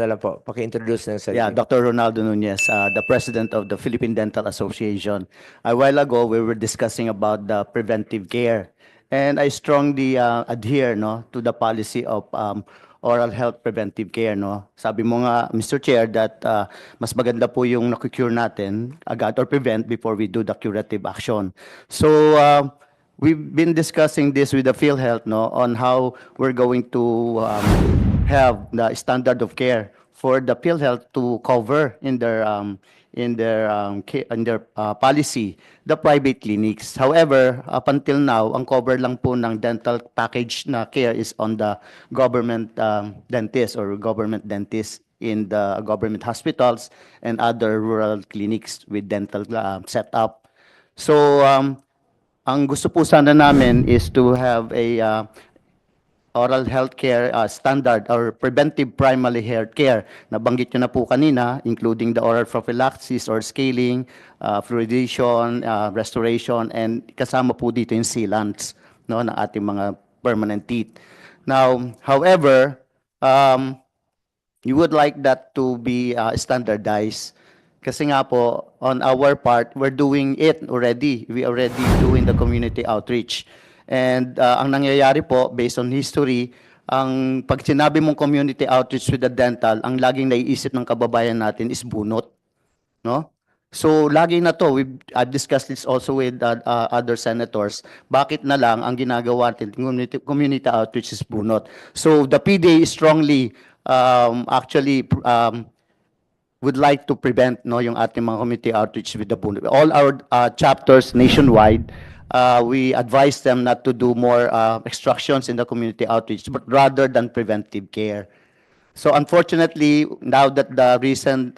Dala po, paki-introduce ng Yeah, sarili. Dr. Ronaldo Nunez, the president of the Philippine Dental Association. A while ago, we were discussing about the preventive care. And I strongly adhere no, to the policy of oral health preventive care. No? Sabi mo nga, Mr. Chair, that mas maganda po yung naku-cure natin agad or prevent before we do the curative action. So, we've been discussing this with the PhilHealth no, on how we're going to have the standard of care for the PhilHealth to cover in their policy the private clinics. However, up until now, ang cover lang po ng dental package na care is on the government dentist or government dentist in the government hospitals and other rural clinics with dental setup. So, ang gusto po sana namin is to have a oral health care standard or preventive primary health care. Nabanggit nyo na po kanina, including the oral prophylaxis or scaling, fluoridation, restoration, and kasama po dito yung sealants no, ng ating mga permanent teeth. Now, however, you would like that to be standardized. Kasi nga po, on our part, we're doing it already. We already doing the community outreach. And ang nangyayari po, based on history, ang pag sinabi mong community outreach with the dental, ang laging naiisip ng kababayan natin is bunot. No? So lagi na to, I've discussed this also with other senators. Bakit na lang ang ginagawa natin, community outreach is bunot. So the PDA strongly actually would like to prevent no yung ating mga community outreach with the bunot. All our chapters nationwide, we advise them not to do more extractions in the community outreach, but rather than preventive care. So unfortunately, now that the recent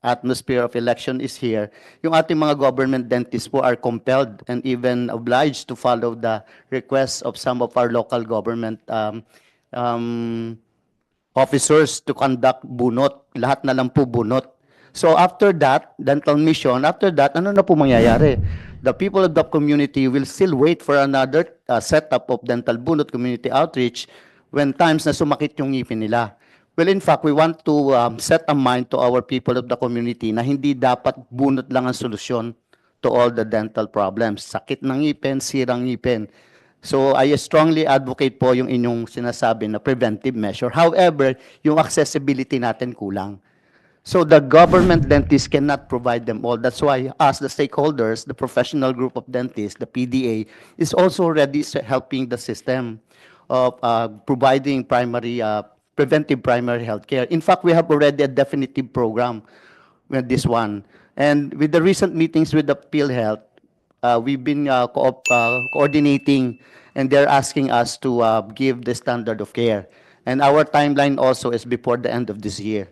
atmosphere of election is here, yung ating mga government dentists po are compelled and even obliged to follow the requests of some of our local government officers to conduct bunot. Lahat na lang po bunot. So after that, dental mission, after that, ano na po mangyayari? The people of the community will still wait for another setup of dental bunot community outreach when times na sumakit yung ngipin nila. Well, in fact, we want to set a mind to our people of the community na hindi dapat bunot lang ang solusyon to all the dental problems. Sakit ng ngipin, sirang ngipin. So I strongly advocate po yung inyong sinasabi na preventive measure. However, yung accessibility natin kulang. So the government dentists cannot provide them all. That's why us, the stakeholders, the professional group of dentists, the PDA, is also already helping the system of providing preventive primary health care. In fact, we have already a definitive program with this one. And with the recent meetings with the PhilHealth, we've been coordinating, and they're asking us to give the standard of care. And our timeline also is before the end of this year.